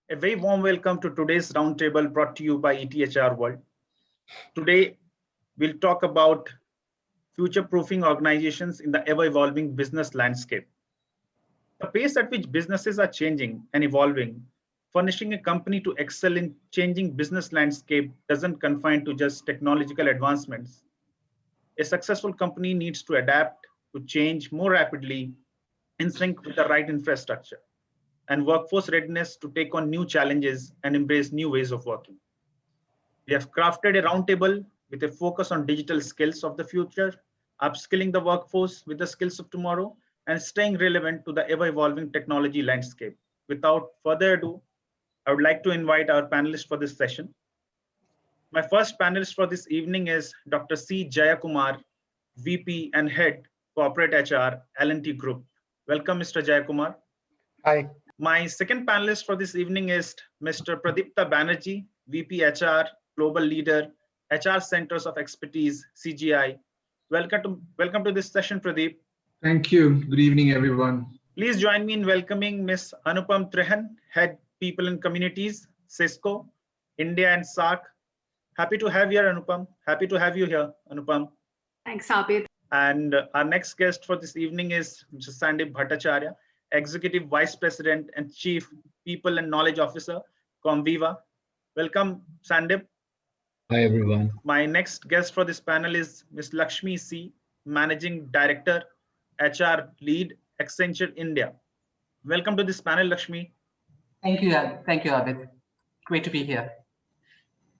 A very warm welcome to today's roundtable brought to you by ETHR World. Today, we'll talk about future-proofing organizations in the ever-evolving business landscape. The pace at which businesses are changing and evolving, furnishing a company to excel in changing business landscape doesn't confine to just technological advancements. A successful company needs to adapt to change more rapidly in sync with the right infrastructure and workforce readiness to take on new challenges and embrace new ways of working. We have crafted a roundtable with a focus on digital skills of the future, upskilling the workforce with the skills of tomorrow, and staying relevant to the ever-evolving technology landscape. Without further ado, I would like to invite our panelists for this session. My first panelist for this evening is Dr. C. Jayakumar, VP and Head, Corporate HR, L&T Group. Welcome, Mr. Jayakumar. Hi. My second panelist for this evening is Mr. Pradipta Banerjee, VP HR, Global Leader, HR Centers of Expertise, CGI. Welcome to this session, Pradeep. Thank you. Good evening, everyone. Please join me in welcoming Ms. Anupam Trehan, Head People and Communities, Cisco, India and SAARC. Happy to have you here, Anupam. Happy to have you here, Anupam. Thanks, Abid. And our next guest for this evening is Mr. Sandip Bhattacharya, Executive Vice President and Chief People and Knowledge Officer, Comviva. Welcome, Sandip. Hi, everyone. My next guest for this panel is Ms. Lakshmi C., Managing Director, HR Lead, Accenture India. Welcome to this panel, Lakshmi. Thank you, Abid. Great to be here.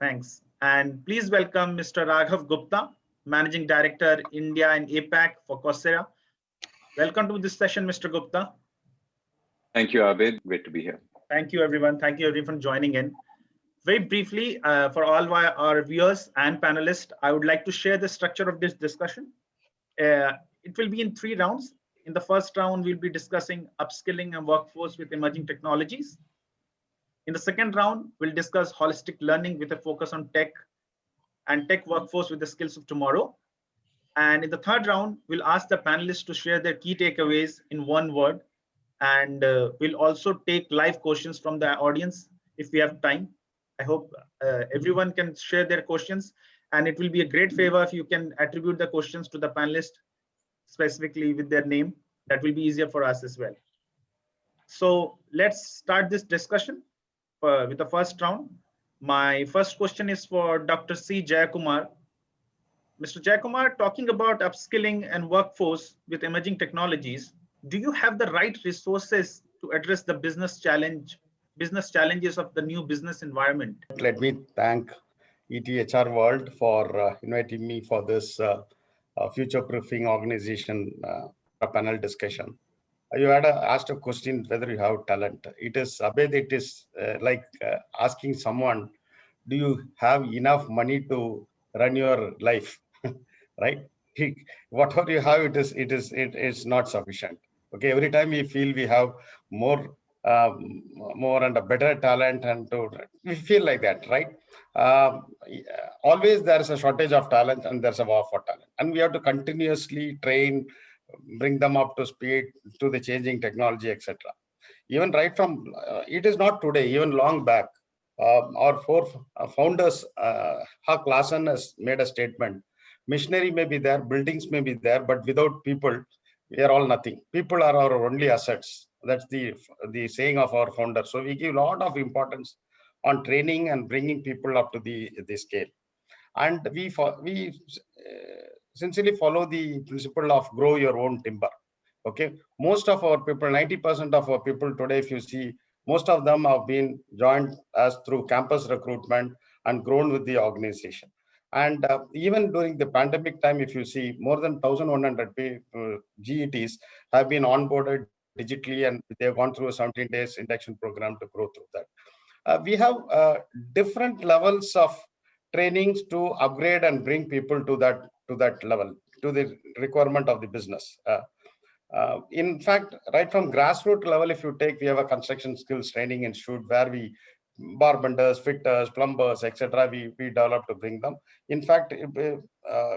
Thanks. And please welcome Mr. Raghav Gupta, Managing Director, India and APAC for Coursera. Welcome to this session, Mr. Gupta. Thank you, Abid. Great to be here. Thank you, everyone. Thank you, everyone, for joining in. Very briefly, for all our viewers and panelists, I would like to share the structure of this discussion. It will be in 3 rounds. In the first round, we'll be discussing upskilling and workforce with emerging technologies. In the second round, we'll discuss holistic learning with a focus on tech and tech workforce with the skills of tomorrow. And in the third round, we'll ask the panelists to share their key takeaways in 1 word. And we'll also take live questions from the audience if we have time. I hope everyone can share their questions, and it will be a great favor if you can attribute the questions to the panelist specifically with their name. That will be easier for us as well. So let's start this discussion with the first round. My first question is for Dr. C. Jayakumar. Mr. Jayakumar, talking about upskilling and workforce with emerging technologies, do you have the right resources to address the business challenges of the new business environment? Let me thank ETHR World for inviting me for this future-proofing organization panel discussion. You had asked a question whether you have talent. It is, Abed, it is like asking someone, do you have enough money to run your life, right? Whatever you have, it is not sufficient. Okay, every time we feel we have more and a better talent, and we feel like that, right? Always there is a shortage of talent and there's a war for talent, and we have to continuously train, bring them up to speed to the changing technology, etc. Even right from it is not today, even long back, our 4 founders, Huck Larson has made a statement: machinery may be there, buildings may be there, but without people, we are all nothing. People are our only assets. That's the saying of our founder. So we give a lot of importance on training and bringing people up to the scale. And we sincerely follow the principle of grow your own timber. Okay, most of our people, 90% of our people today, if you see, most of them have been joined as through campus recruitment and grown with the organization. And even during the pandemic time, if you see, more than 1,100 GETs have been onboarded digitally, and they have gone through a 17 days induction program to grow through that. We have different levels of trainings to upgrade and bring people to that level, to the requirement of the business. In fact, right from grassroots level, if you take, we have a construction skills training institute where we barbenders, fitters, plumbers, etc. We develop to bring them. In fact,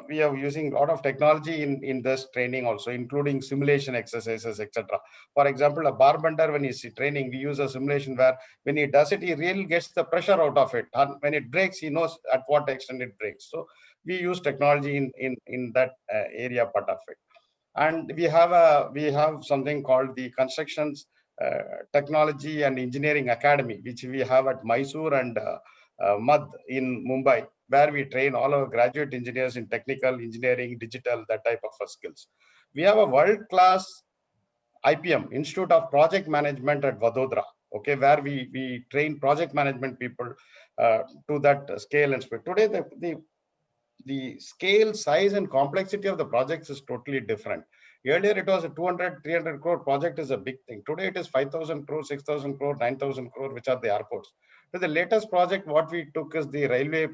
we are using a lot of technology in this training also, including simulation exercises, etc. For example, a barbender, when he's training, we use a simulation where when he does it, he really gets the pressure out of it. And when it breaks, he knows at what extent it breaks. So we use technology in that area part of it. And we have something called the Constructions Technology and Engineering Academy, which we have at Mysore and Mad in Mumbai, where we train all our graduate engineers in technical engineering, digital, that type of skills. We have a world-class IPM, Institute of Project Management at Vadodara, okay, where we train project management people to that scale and speed. Today, the scale, size, and complexity of the projects is totally different. Earlier, it was a 200, 300 crore project is a big thing. Today, it is 5,000 crore, 6,000 crore, 9,000 crore, which are the airports. So the latest project, what we took is the railway,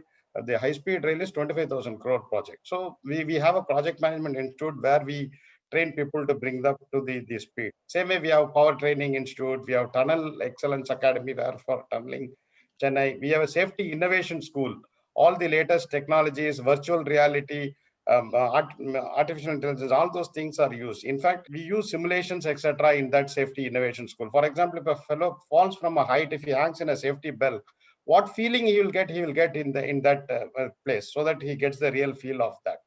the high-speed rail is 25,000 crore project. So we have a project management institute where we train people to bring them to the speed. Same way, we have power training institute, we have tunnel excellence academy where for tunneling Chennai, we have a safety innovation school. All the latest technologies, virtual reality, artificial intelligence, all those things are used. In fact, we use simulations, etc., in that safety innovation school. For example, if a fellow falls from a height, if he hangs in a safety belt, what feeling he will get in that place, so that he gets the real feel of that.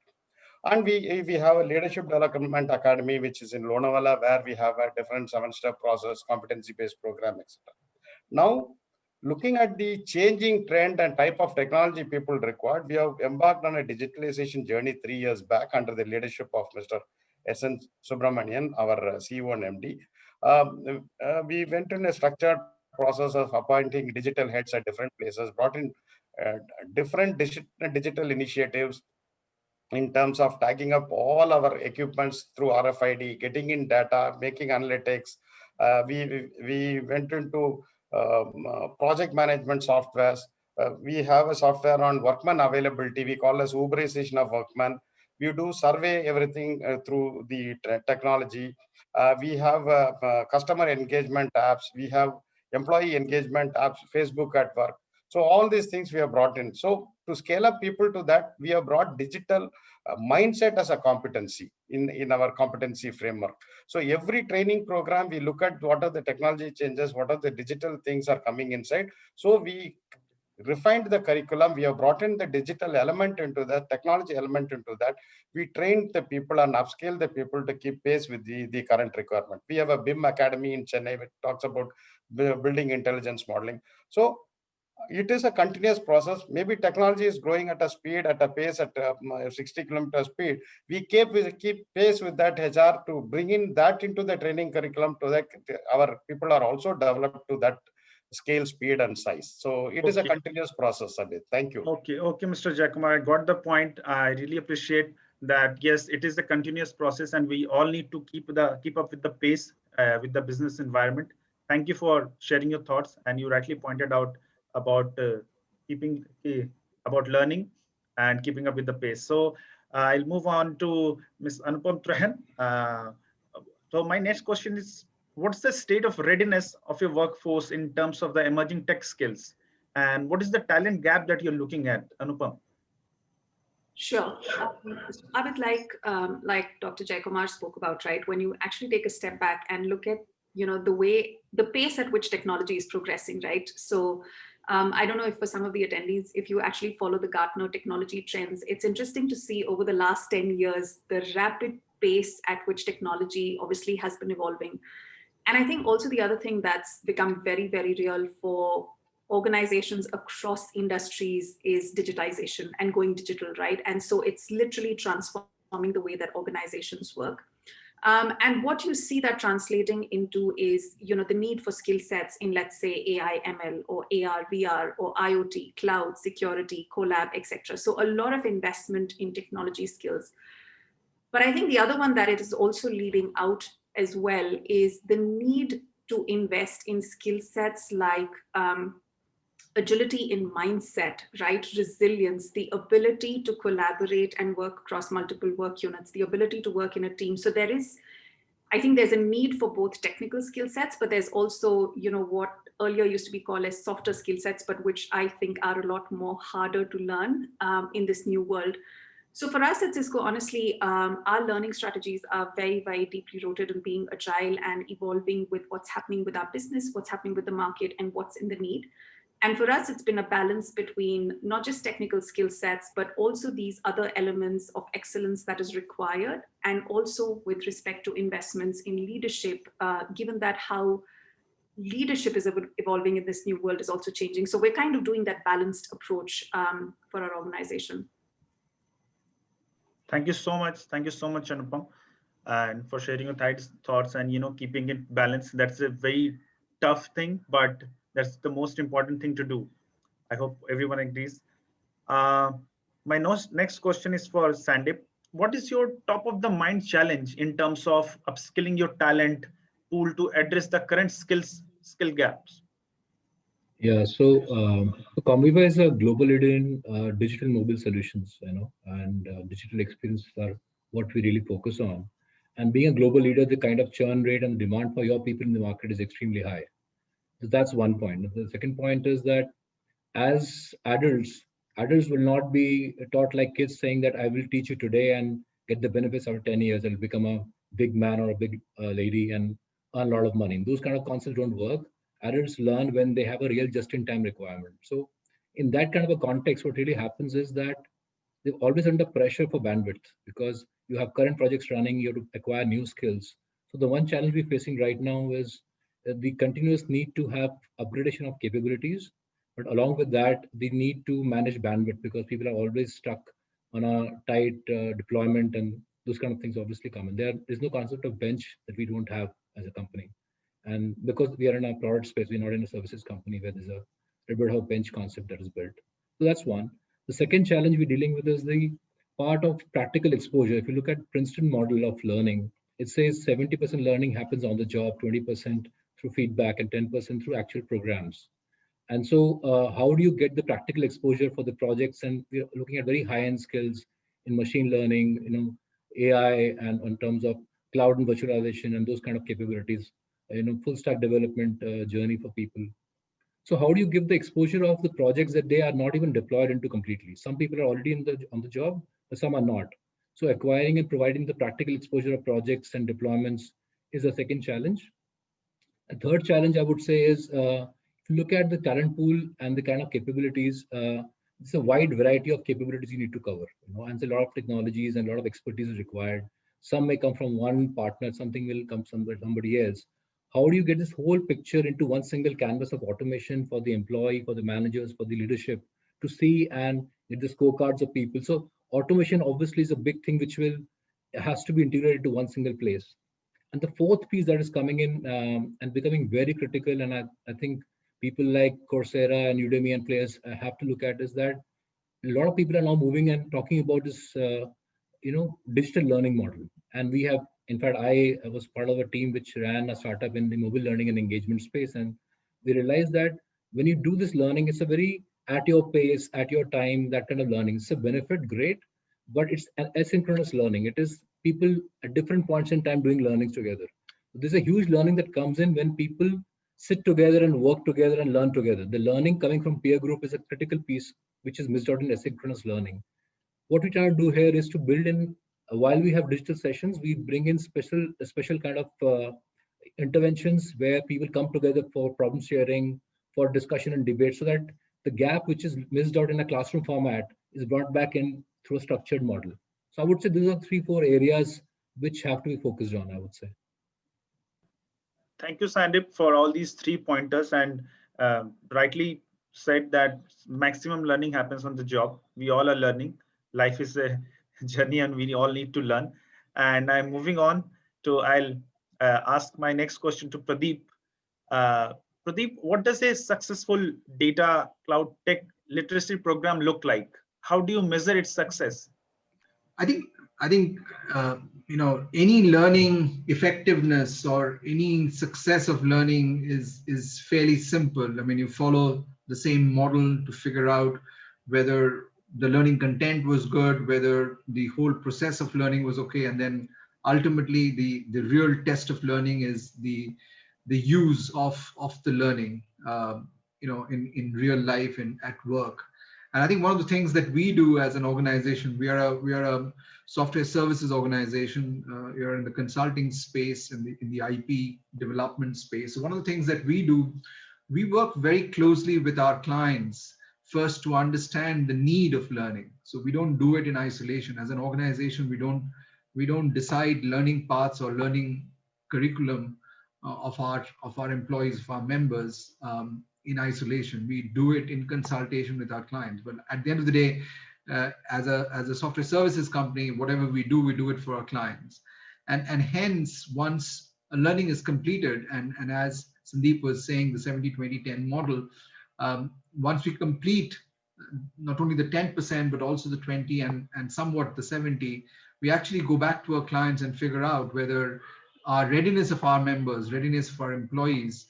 And we have a leadership development academy, which is in Lonavala, where we have a different 7-step process, competency-based program, etc. Now, looking at the changing trend and type of technology people require, we have embarked on a digitalization journey 3 years back under the leadership of Mr. S.N. Subramanian, our CEO and MD. We went in a structured process of appointing digital heads at different places, brought in different digital initiatives in terms of tagging up all our equipments through RFID, getting in data, making analytics. We went into project management softwares. We have a software on workman availability. We call as Uberization of workman. We do survey everything through the technology. We have customer engagement apps. We have employee engagement apps, Facebook at Work. So all these things we have brought in. So to scale up people to that, we have brought digital mindset as a competency in our competency framework. So every training program, we look at what are the technology changes, what are the digital things are coming inside. So we refined the curriculum. We have brought in the digital element into that, technology element into that. We trained the people and upscale the people to keep pace with the current requirement. We have a BIM Academy in Chennai, which talks about building intelligence modeling. So it is a continuous process. Maybe technology is growing at a speed, at a pace, at 60 kilometer speed. We keep pace with that HR to bring in that into the training curriculum, to that our people are also developed to that scale, speed, and size. So it is a continuous process, Abid. Thank you. Okay, Mr. Jayakumar, I got the point. I really appreciate that. Yes, it is a continuous process, and we all need to keep up with the pace with the business environment. Thank you for sharing your thoughts, and you rightly pointed out about about learning and keeping up with the pace. So I'll move on to Ms. Anupam Trahan. So my next question is, what's the state of readiness of your workforce in terms of the emerging tech skills? And what is the talent gap that you're looking at, Anupam? Sure. I would like Dr. Jayakumar spoke about, right? When you actually take a step back and look at, the pace at which technology is progressing, right? So I don't know if for some of the attendees, if you actually follow the Gartner technology trends, it's interesting to see over the last 10 years, the rapid pace at which technology obviously has been evolving. And I think also the other thing that's become very, very real for organizations across industries is digitization and going digital, right? And so it's literally transforming the way that organizations work. And what you see that translating into is, the need for skill sets in, let's say, AI, ML, or AR, VR, or IoT, cloud, security, collab, etc. So a lot of investment in technology skills. But I think the other one that it is also leading out as well is the need to invest in skill sets like agility in mindset, right? Resilience, the ability to collaborate and work across multiple work units, the ability to work in a team. So I think there's a need for both technical skill sets, but there's also, what earlier used to be called as softer skill sets, but which I think are a lot more harder to learn in this new world. So for us at Cisco, honestly, our learning strategies are very, very deeply rooted in being agile and evolving with what's happening with our business, what's happening with the market, and what's in the need. And for us, it's been a balance between not just technical skill sets, but also these other elements of excellence that is required, and also with respect to investments in leadership, given that how leadership is evolving in this new world is also changing. So we're kind of doing that balanced approach for our organization. Thank you so much. Thank you so much, Anupam, and for sharing your thoughts and keeping it balanced. That's a very tough thing, but that's the most important thing to do. I hope everyone agrees. My next question is for Sandeep. What is your top of the mind challenge in terms of upskilling your talent pool to address the current skill gaps? Yeah, so Comviva is a global leader in digital mobile solutions, and digital experiences are what we really focus on. And being a global leader, the kind of churn rate and demand for your people in the market is extremely high. So that's one point. The second point is that as adults will not be taught like kids saying that I will teach you today and get the benefits after 10 years. I'll become a big man or a big lady and earn a lot of money. Those kind of concepts don't work. Adults learn when they have a real just-in-time requirement. So in that kind of a context, what really happens is that they're always under pressure for bandwidth because you have current projects running, you have to acquire new skills. So the one challenge we're facing right now is the continuous need to have upgradation of capabilities, but along with that, the need to manage bandwidth because people are always stuck on a tight deployment, and those kind of things obviously come. And there's no concept of bench that we don't have as a company. And because we are in a product space, we're not in a services company where there's a little bit of bench concept that is built. So that's one. The second challenge we're dealing with is the part of practical exposure. If you look at Princeton model of learning, it says 70% learning happens on the job, 20% through feedback, and 10% through actual programs. And so how do you get the practical exposure for the projects? And we're looking at very high-end skills in machine learning, AI, and in terms of cloud and virtualization and those kind of capabilities, full stack development journey for people. So how do you give the exposure of the projects that they are not even deployed into completely? Some people are already on the job, but some are not. So acquiring and providing the practical exposure of projects and deployments is a second challenge. A third challenge I would say is if you look at the talent pool and the kind of capabilities, it's a wide variety of capabilities you need to cover. And a lot of technologies and a lot of expertise is required. Some may come from one partner, something will come from somebody else. How do you get this whole picture into one single canvas of automation for the employee, for the managers, for the leadership to see and get the scorecards of people? So automation obviously is a big thing which has to be integrated to one single place. And the fourth piece that is coming in and becoming very critical, and I think people like Coursera and Udemy and players have to look at, is that a lot of people are now moving and talking about this, digital learning model. And we have, in fact, I was part of a team which ran a startup in the mobile learning and engagement space. And we realized that when you do this learning, it's a very at your pace, at your time, that kind of learning. It's a benefit, great, but it's an asynchronous learning. It is people at different points in time doing learnings together. There's a huge learning that comes in when people sit together and work together and learn together. The learning coming from peer group is a critical piece, which is missed out in asynchronous learning. What we try to do here is to build in, while we have digital sessions, we bring in special kind of interventions where people come together for problem sharing, for discussion and debate, so that the gap which is missed out in a classroom format is brought back in through a structured model. So I would say these are 3-4 areas which have to be focused on, I would say. Thank you, Sandeep, for all these 3 pointers, and rightly said that maximum learning happens on the job. We all are learning. Life is a journey and we all need to learn. And I'm moving on to, I'll ask my next question to Pradeep. Pradeep, what does a successful data cloud tech literacy program look like? How do you measure its success? I think any learning effectiveness or any success of learning is fairly simple. I mean, you follow the same model to figure out whether the learning content was good, whether the whole process of learning was okay, and then ultimately the real test of learning is the use of the learning, in real life and at work. And I think one of the things that we do as an organization, we are a software services organization. We are in the consulting space, in the IP development space. So one of the things that we do, we work very closely with our clients first to understand the need of learning. So we don't do it in isolation. As an organization, we don't decide learning paths or learning curriculum of our employees, of our members in isolation. We do it in consultation with our clients. But at the end of the day, as a software services company, whatever we do it for our clients. And hence, once a learning is completed, and as Sandeep was saying, the 70-20-10 model, once we complete not only the 10%, but also the 20 and somewhat the 70, we actually go back to our clients and figure out whether our readiness of our members, readiness of our employees,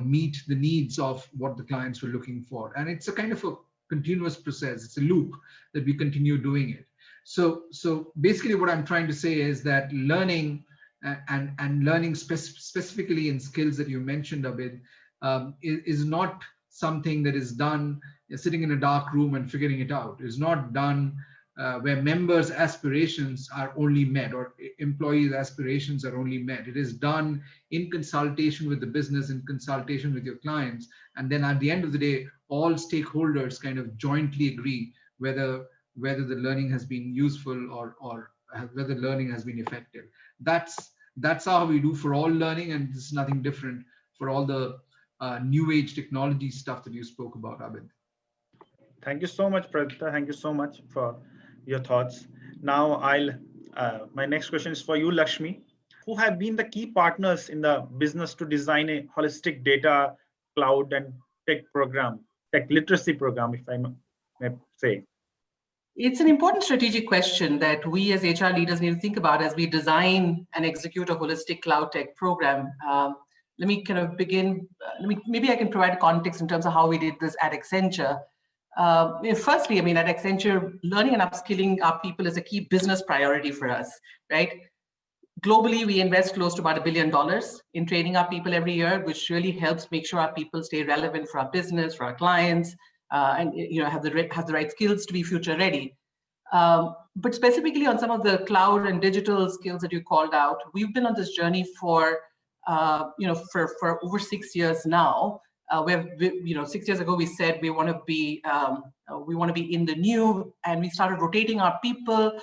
meet the needs of what the clients were looking for. And it's a kind of a continuous process. It's a loop that we continue doing it. So basically what I'm trying to say is that learning and learning specifically in skills that you mentioned, Abid, is not something that is done sitting in a dark room and figuring it out. It's not done where members' aspirations are only met or employees' aspirations are only met. It is done in consultation with the business, in consultation with your clients. And then at the end of the day, all stakeholders kind of jointly agree whether the learning has been useful or whether learning has been effective. That's how we do for all learning, and this is nothing different for all the new age technology stuff that you spoke about, Abid. Thank you so much, Pradipta. Thank you so much for your thoughts. Now my next question is for you, Lakshmi. Who have been the key partners in the business to design a holistic data, cloud, and tech literacy program, if I may say? It's an important strategic question that we as HR leaders need to think about as we design and execute a holistic cloud tech program. Let me kind of begin. Maybe I can provide context in terms of how we did this at Accenture. Firstly, at Accenture, learning and upskilling our people is a key business priority for us, right? Globally, we invest close to about $1 billion in training our people every year, which really helps make sure our people stay relevant for our business, for our clients, and have the right skills to be future ready. But specifically on some of the cloud and digital skills that you called out, we've been on this journey for over 6 years now. 6 years ago we said we want to be in the new, and we started rotating our people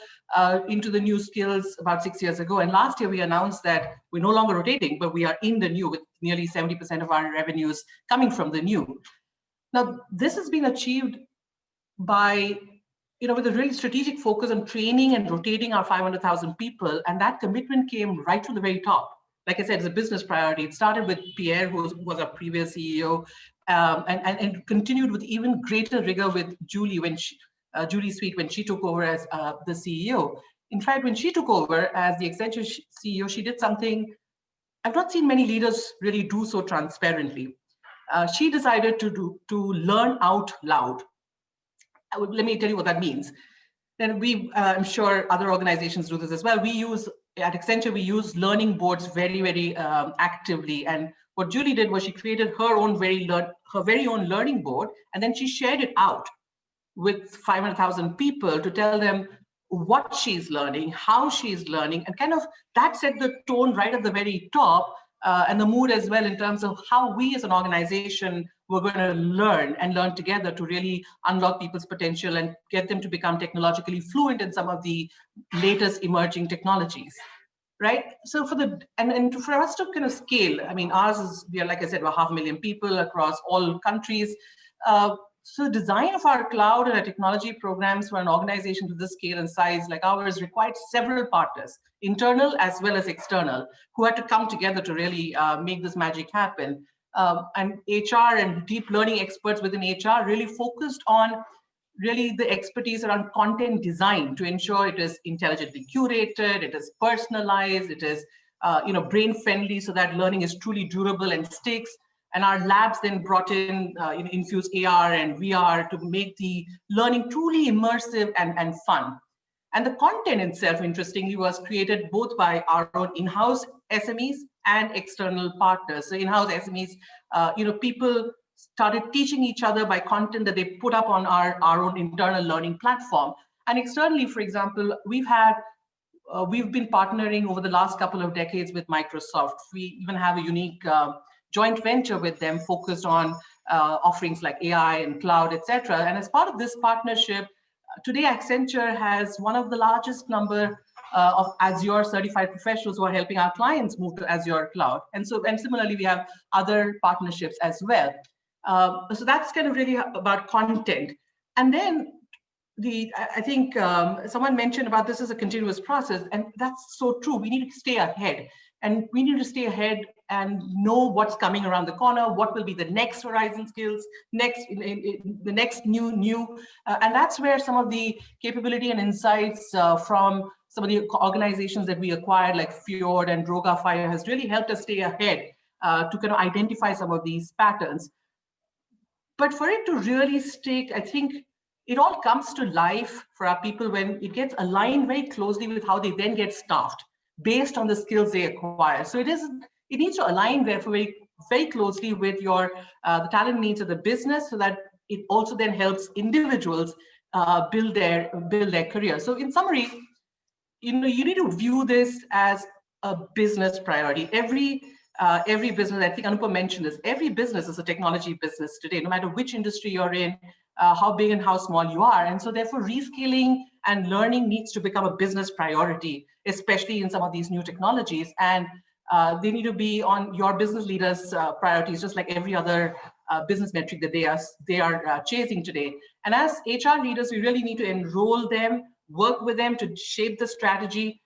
into the new skills about 6 years ago. And last year we announced that we're no longer rotating, but we are in the new, with nearly 70% of our revenues coming from the new. Now, this has been achieved by, with a really strategic focus on training and rotating our 500,000 people. And that commitment came right from the very top. Like I said, it's a business priority. It started with Pierre, who was our previous CEO, and continued with even greater rigor with Julie, Julie Sweet, when she took over as the CEO. In fact, when she took over as the Accenture CEO, she did something I've not seen many leaders really do so transparently. She decided to learn out loud. Let me tell you what that means. Then I'm sure other organizations do this as well. At Accenture, we use learning boards very, very actively. And what Julie did was she created her very own learning board, and then she shared it out with 500,000 people to tell them what she's learning, how she's learning, and kind of that set the tone right at the very top, and the mood as well in terms of how we as an organization were going to learn together to really unlock people's potential and get them to become technologically fluent in some of the latest emerging technologies, right? So for us to kind of scale, ours is, like I said, we're 500,000 people across all countries. So the design of our cloud and our technology programs for an organization to this scale and size like ours required several partners, internal as well as external, who had to come together to really make this magic happen. And HR and deep learning experts within HR really focused on really the expertise around content design to ensure it is intelligently curated, it is personalized, it is brain friendly, so that learning is truly durable and sticks. And our labs then brought in infused AR and VR to make the learning truly immersive and fun. And the content itself, interestingly, was created both by our own in-house SMEs and external partners. So in-house SMEs, people started teaching each other by content that they put up on our own internal learning platform. And externally, for example, we've been partnering over the last couple of decades with Microsoft. We even have a unique joint venture with them focused on offerings like AI and cloud, etc. And as part of this partnership, today Accenture has one of the largest number of Azure certified professionals who are helping our clients move to Azure cloud. And similarly, we have other partnerships as well. So that's kind of really about content. And then I think someone mentioned about this as a continuous process, and that's so true. We need to stay ahead, and we need to stay ahead and know what's coming around the corner, what will be the next horizon skills, the next new, and that's where some of the capability and insights from some of the organizations that we acquired, like Fjord and Drogafire, has really helped us stay ahead to kind of identify some of these patterns. But for it to really stick, I think it all comes to life for our people when it gets aligned very closely with how they then get staffed based on the skills they acquire. So it needs to align therefore very, very closely with your the talent needs of the business, so that it also then helps individuals build their career. So in summary, you need to view this as a business priority. Every business, I think Anupam mentioned this, every business is a technology business today, no matter which industry you're in, how big and how small you are. And so therefore reskilling and learning needs to become a business priority, especially in some of these new technologies. And they need to be on your business leaders' priorities, just like every other business metric that they are chasing today. And as HR leaders, we really need to enroll them, work with them to shape the strategy.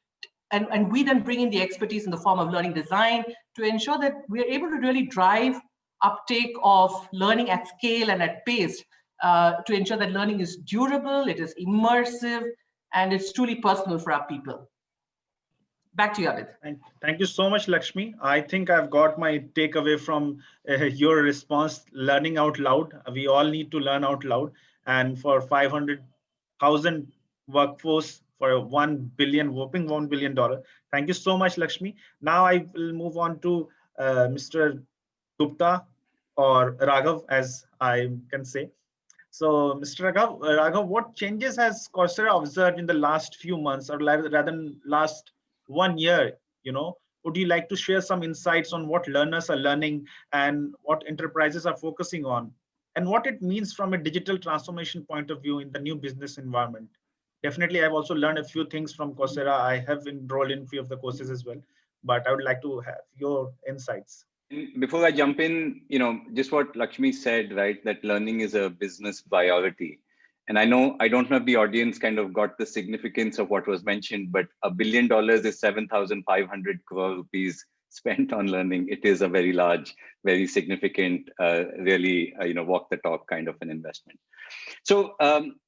And we then bring in the expertise in the form of learning design to ensure that we're able to really drive uptake of learning at scale and at pace, to ensure that learning is durable, it is immersive, and it's truly personal for our people. Back to you, Abid. Thank you so much, Lakshmi. I think I've got my takeaway from your response, learning out loud. We all need to learn out loud. And for 500,000 workforce, for a whopping $1 billion. Thank you so much, Lakshmi. Now I will move on to Mr. Gupta, or Raghav, as I can say. So, Mr. Raghav, what changes has Coursera observed in the last few months, or rather than last 1 year? Would you like to share some insights on what learners are learning and what enterprises are focusing on, and what it means from a digital transformation point of view in the new business environment? Definitely, I've also learned a few things from Coursera. I have enrolled in a few of the courses as well, but I would like to have your insights. Before I jump in, just what Lakshmi said, right, that learning is a business priority. And I don't know if the audience kind of got the significance of what was mentioned, but $1 billion is 7,500 crore rupees spent on learning. It is a very large, very significant, really, walk the talk kind of an investment. So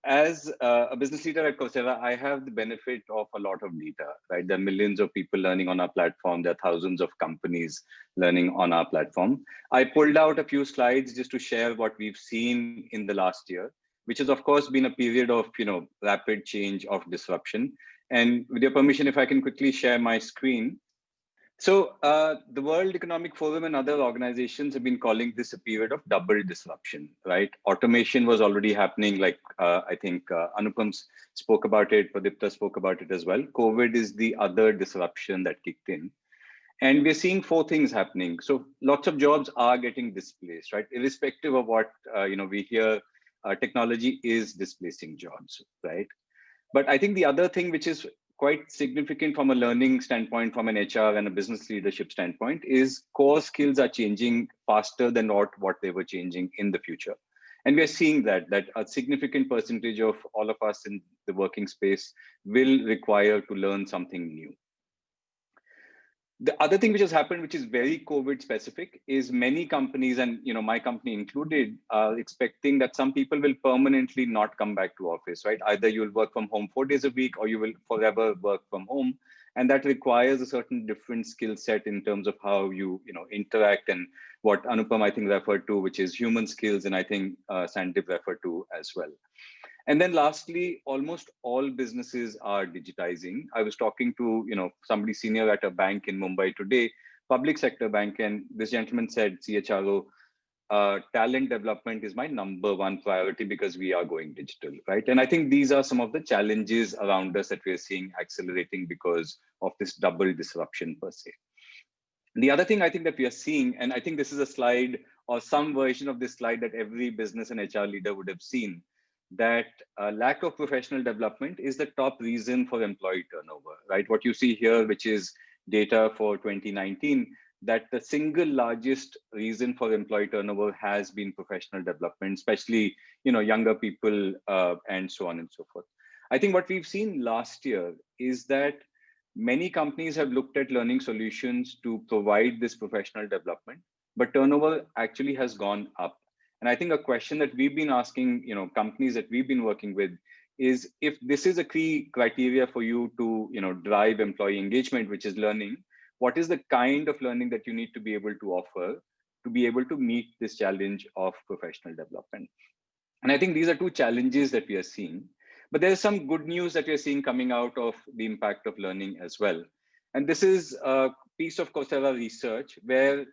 as a business leader at Coursera, I have the benefit of a lot of data, right? There are millions of people learning on our platform. There are thousands of companies learning on our platform. I pulled out a few slides just to share what we've seen in the last year, which has of course been a period of, rapid change, of disruption. And with your permission, if I can quickly share my screen. So the World Economic Forum and other organizations have been calling this a period of double disruption, right? Automation was already happening, like I think Anupam spoke about it, Pradipta spoke about it as well. COVID is the other disruption that kicked in. And we're seeing 4 things happening. So lots of jobs are getting displaced, right? Irrespective of what we hear, technology is displacing jobs, right? But I think the other thing which is quite significant from a learning standpoint, from an HR and a business leadership standpoint, is core skills are changing faster than what they were changing in the future. And we're seeing that a significant percentage of all of us in the working space will require to learn something new. The other thing which has happened, which is very COVID specific, is many companies, and my company included, are expecting that some people will permanently not come back to office, right? Either you'll work from home 4 days a week, or you will forever work from home. And that requires a certain different skill set in terms of how you interact, and what Anupam, I think, referred to, which is human skills, and I think Sandeep referred to as well. And then lastly, almost all businesses are digitizing. I was talking to somebody senior at a bank in Mumbai today, public sector bank, and this gentleman said, CHRO, talent development is my number one priority because we are going digital, right? And I think these are some of the challenges around us that we are seeing accelerating because of this double disruption per se. The other thing I think that we are seeing, and I think this is a slide or some version of this slide that every business and HR leader would have seen, that lack of professional development is the top reason for employee turnover, right? What you see here, which is data for 2019, that the single largest reason for employee turnover has been professional development, especially younger people and so on and so forth. I think what we've seen last year is that many companies have looked at learning solutions to provide this professional development, but turnover actually has gone up. And I think a question that we've been asking, companies that we've been working with is, if this is a key criteria for you to, drive employee engagement, which is learning, what is the kind of learning that you need to be able to offer to be able to meet this challenge of professional development? And I think these are two challenges that we are seeing. But there's some good news that we're seeing coming out of the impact of learning as well. And this is a piece of Coursera research where,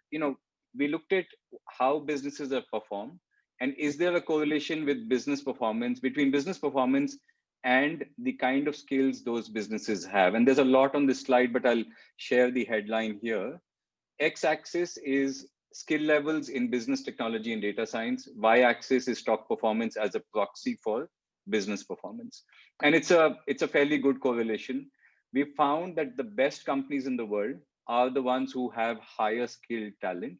we looked at how businesses have performed, and is there a correlation with business performance, between business performance and the kind of skills those businesses have. And there's a lot on this slide, but I'll share the headline here. X-axis is skill levels in business technology and data science. Y-axis is stock performance as a proxy for business performance. And it's a fairly good correlation. We found that the best companies in the world are the ones who have higher skilled talent.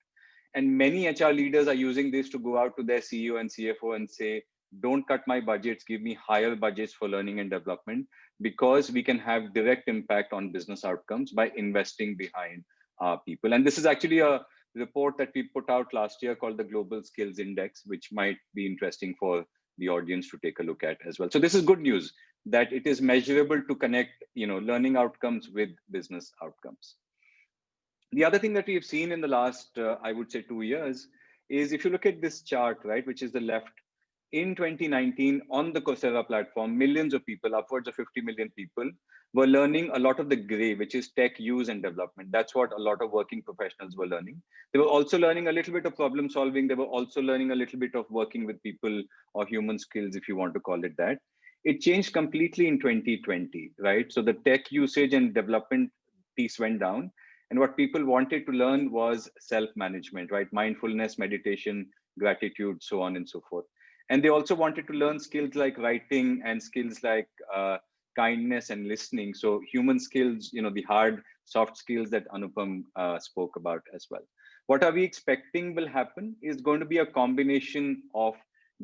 And many HR leaders are using this to go out to their CEO and CFO and say, don't cut my budgets, give me higher budgets for learning and development, because we can have direct impact on business outcomes by investing behind our people. And this is actually a report that we put out last year called the Global Skills Index, which might be interesting for the audience to take a look at as well. So this is good news that it is measurable to connect, learning outcomes with business outcomes. The other thing that we've seen in the last, I would say 2 years, is if you look at this chart, right, which is the left, in 2019 on the Coursera platform, millions of people, upwards of 50 million people, were learning a lot of the gray, which is tech use and development. That's what a lot of working professionals were learning. They were also learning a little bit of problem solving. They were also learning a little bit of working with people, or human skills, if you want to call it that. It changed completely in 2020, right? So the tech usage and development piece went down. And what people wanted to learn was self-management, right? Mindfulness, meditation, gratitude, so on and so forth. And they also wanted to learn skills like writing and skills like kindness and listening. So human skills, the hard, soft skills that Anupam spoke about as well. What are we expecting will happen is going to be a combination of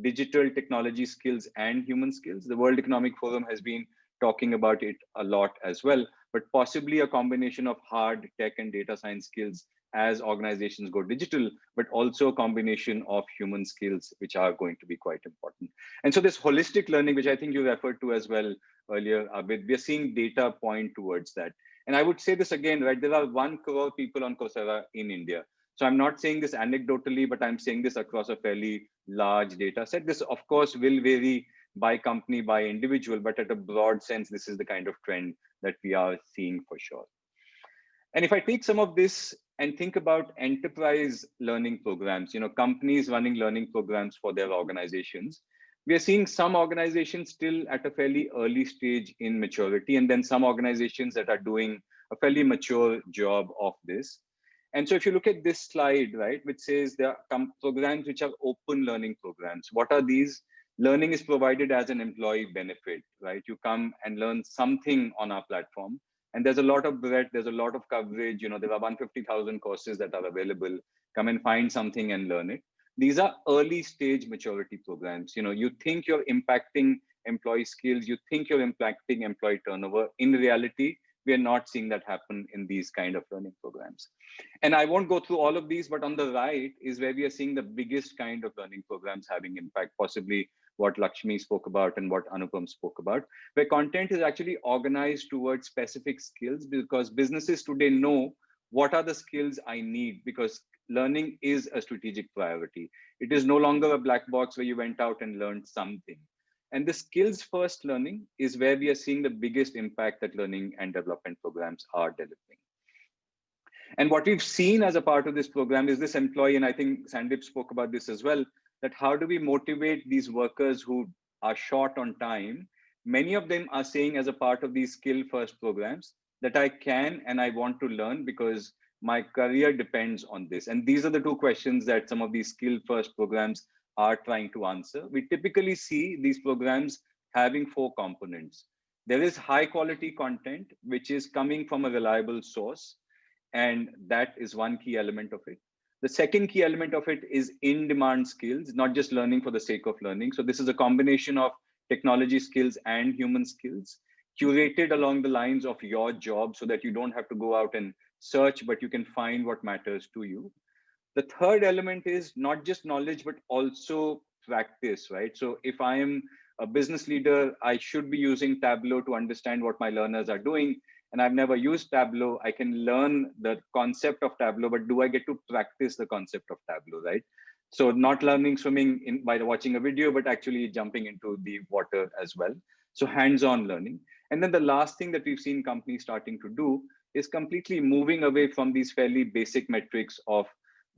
digital technology skills and human skills. The World Economic Forum has been talking about it a lot as well, but possibly a combination of hard tech and data science skills as organizations go digital, but also a combination of human skills, which are going to be quite important. And so this holistic learning, which I think you referred to as well earlier, Abid, we are seeing data point towards that. And I would say this again, right? There are 1 crore people on Coursera in India. So I'm not saying this anecdotally, but I'm saying this across a fairly large data set. This, of course, will vary by company, by individual, but at a broad sense, this is the kind of trend that we are seeing for sure. And if I take some of this and think about enterprise learning programs, companies running learning programs for their organizations, we are seeing some organizations still at a fairly early stage in maturity, and then some organizations that are doing a fairly mature job of this. And so if you look at this slide, right, which says there are programs which are open learning programs. What are these? Learning is provided as an employee benefit, right? You come and learn something on our platform. And there's a lot of breadth, there's a lot of coverage. There are 150,000 courses that are available. Come and find something and learn it. These are early stage maturity programs. You think you're impacting employee skills, you think you're impacting employee turnover. In reality, we are not seeing that happen in these kind of learning programs. And I won't go through all of these, but on the right is where we are seeing the biggest kind of learning programs having impact, possibly what Lakshmi spoke about and what Anupam spoke about, where content is actually organized towards specific skills, because businesses today know what are the skills I need, because learning is a strategic priority. It is no longer a black box where you went out and learned something. And the skills first learning is where we are seeing the biggest impact that learning and development programs are delivering. And what we've seen as a part of this program is this employee, and I think Sandeep spoke about this as well, that how do we motivate these workers who are short on time? Many of them are saying as a part of these skill first programs that I can and I want to learn because my career depends on this. And these are the two questions that some of these skill first programs are trying to answer. We typically see these programs having 4 components. There is high quality content, which is coming from a reliable source. And that is one key element of it. The second key element of it is in-demand skills, not just learning for the sake of learning. So this is a combination of technology skills and human skills, curated along the lines of your job so that you don't have to go out and search, but you can find what matters to you. The third element is not just knowledge, but also practice, right? So if I am a business leader, I should be using Tableau to understand what my learners are doing. And I've never used Tableau. I can learn the concept of Tableau, but do I get to practice the concept of Tableau, right? So not learning swimming by watching a video, but actually jumping into the water as well. So hands-on learning. And then the last thing that we've seen companies starting to do is completely moving away from these fairly basic metrics of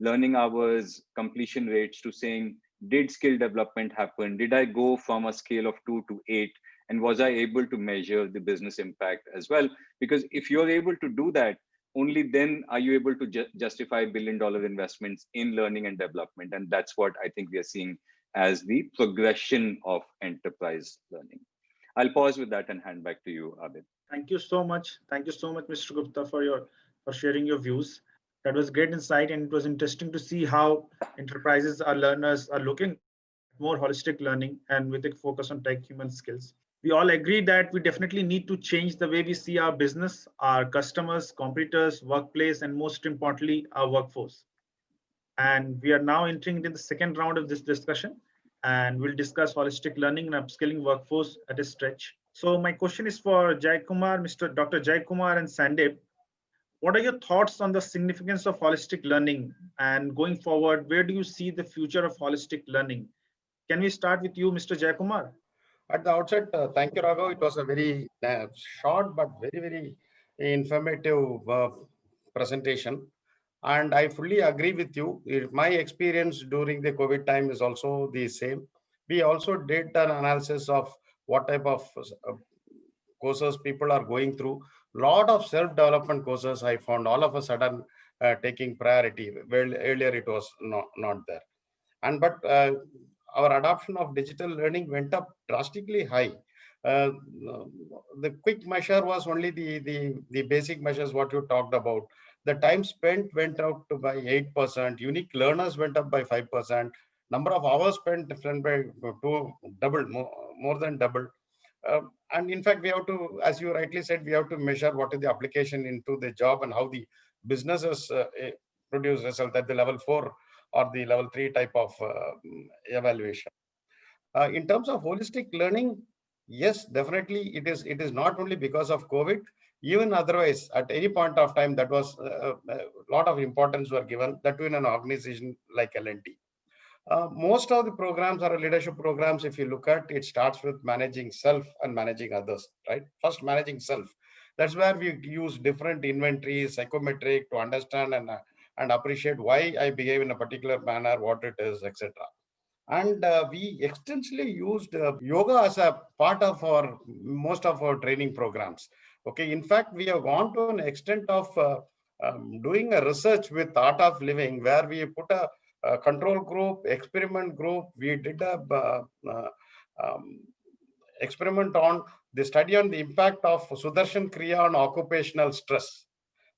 learning hours, completion rates, to saying, did skill development happen? Did I go from a scale of 2 to 8? And was I able to measure the business impact as well? Because if you're able to do that, only then are you able to justify billion-dollar investments in learning and development. And that's what I think we are seeing as the progression of enterprise learning. I'll pause with that and hand back to you, Abid. Thank you so much. Thank you so much, Mr. Gupta, for sharing your views. That was great insight, and it was interesting to see how enterprises, our learners, are looking at more holistic learning and with a focus on tech human skills. We all agree that we definitely need to change the way we see our business, our customers, competitors, workplace, and most importantly, our workforce. And we are now entering into the second round of this discussion, and we'll discuss holistic learning and upskilling workforce at a stretch. So my question is for Jaikumar, Dr. Jaikumar and Sandeep. What are your thoughts on the significance of holistic learning, and going forward, where do you see the future of holistic learning? Can we start with you, Mr. Jaikumar? At the outset, thank you, Raghav. It was a very short but very, very informative presentation. And I fully agree with you. My experience during the COVID time is also the same. We also did an analysis of what type of courses people are going through. Lot of self-development courses I found all of a sudden taking priority. Well, earlier it was not there. But our adoption of digital learning went up drastically high. The quick measure was only the basic measures what you talked about. The time spent went up by 8%. Unique learners went up by 5%. Number of hours spent by more than double. And in fact, we have to, as you rightly said, we have to measure what is the application into the job and how the businesses produce result at the level 4 or the level 3 type of evaluation. In terms of holistic learning, yes, definitely it is not only because of COVID. Even otherwise, at any point of time, that was a lot of importance were given, that to in an organization like L&T. Most of the programs are leadership programs. If you look at it, starts with managing self and managing others, right? First, managing self. That's where we use different inventories, psychometric to understand and appreciate why I behave in a particular manner, what it is, etc. And we extensively used yoga as a part of most of our training programs. Okay, in fact, we have gone to an extent of doing a research with Art of Living, where we put a control group, experiment group. We did a experiment on the study on the impact of Sudarshan Kriya on occupational stress.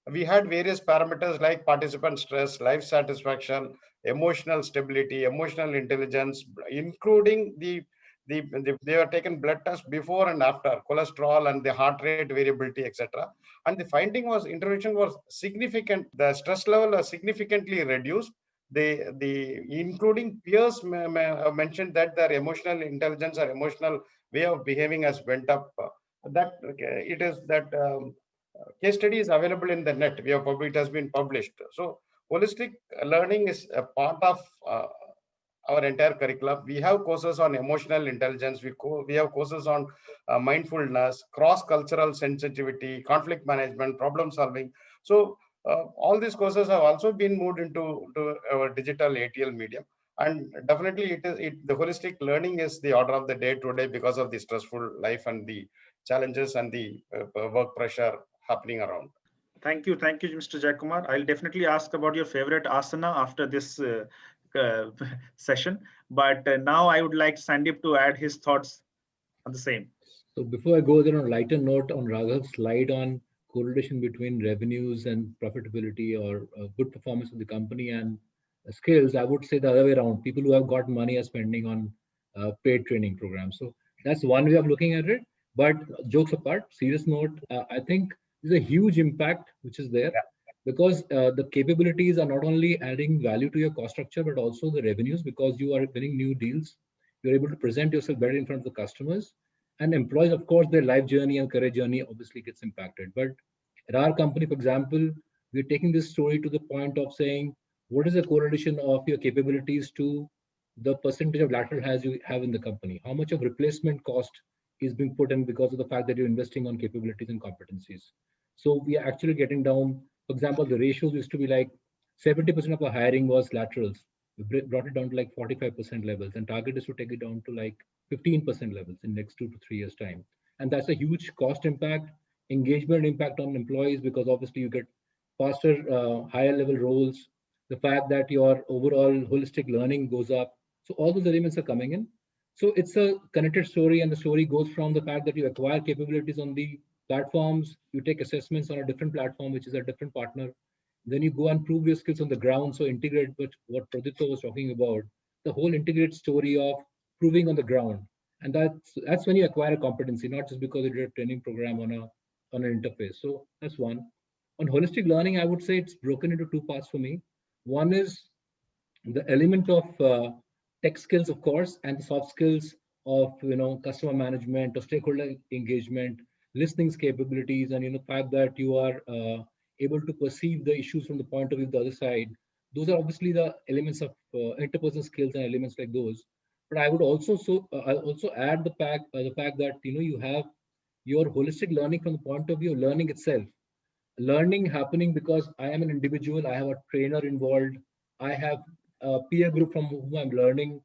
We had various parameters like participant stress, life satisfaction, emotional stability, emotional intelligence, including they were taken blood tests before and after, cholesterol and the heart rate variability, etc. And the finding was intervention was significant. The stress level was significantly reduced. Including peers mentioned that their emotional intelligence or emotional way of behaving has went up. That it is that case study is available in the net. It has been published. So holistic learning is a part of our entire curriculum. We have courses on emotional intelligence. We have courses on mindfulness, cross-cultural sensitivity, conflict management, problem solving. So All these courses have also been moved into our digital ATL medium. And definitely the holistic learning is the order of the day today because of the stressful life and the challenges and the work pressure happening around. Thank you, Mr. Jayakumar. I'll definitely ask about your favorite asana after this uh, session. But now I would like Sandeep to add his thoughts on the same. So before I go there, on a lighter note, on Raghav's slide on correlation between revenues and profitability or good performance of the company and skills, I would say the other way around. People who have got money are spending on paid training programs. So that's one way of looking at it. But jokes apart, serious note, I think there's a huge impact which is there because the capabilities are not only adding value to your cost structure, but also the revenues because you are winning new deals. You're able to present yourself better in front of the customers. And employees, of course, their life journey and career journey obviously gets impacted. But at our company, for example, we're taking this story to the point of saying, what is the correlation of your capabilities to the percentage of lateral hires you have in the company? How much of replacement cost is being put in because of the fact that you're investing on capabilities and competencies? So we are actually getting down, for example, the ratios used to be like 70% of our hiring was laterals. We brought it down to like 45% levels, and target is to take it down to like 15% levels in next 2 to 3 years time. And that's a huge cost impact, engagement impact on employees, because obviously you get faster, higher level roles, the fact that your overall holistic learning goes up. So all those elements are coming in. So it's a connected story, and the story goes from the fact that you acquire capabilities on the platforms, you take assessments on a different platform, which is a different partner. Then you go and prove your skills on the ground. So integrate what Pradipta was talking about, the whole integrated story of proving on the ground. And that's when you acquire a competency, not just because you did a training program on an interface. So that's one. On holistic learning, I would say it's broken into two parts for me. One is the element of tech skills, of course, and the soft skills of customer management or stakeholder engagement, listening capabilities, and the fact that you are able to perceive the issues from the point of view of the other side. Those are obviously the elements of interpersonal skills and elements like those. But I would also I also add the fact that you have your holistic learning from the point of view of learning itself. Learning happening because I am an individual, I have a trainer involved, I have a peer group from whom I'm learning.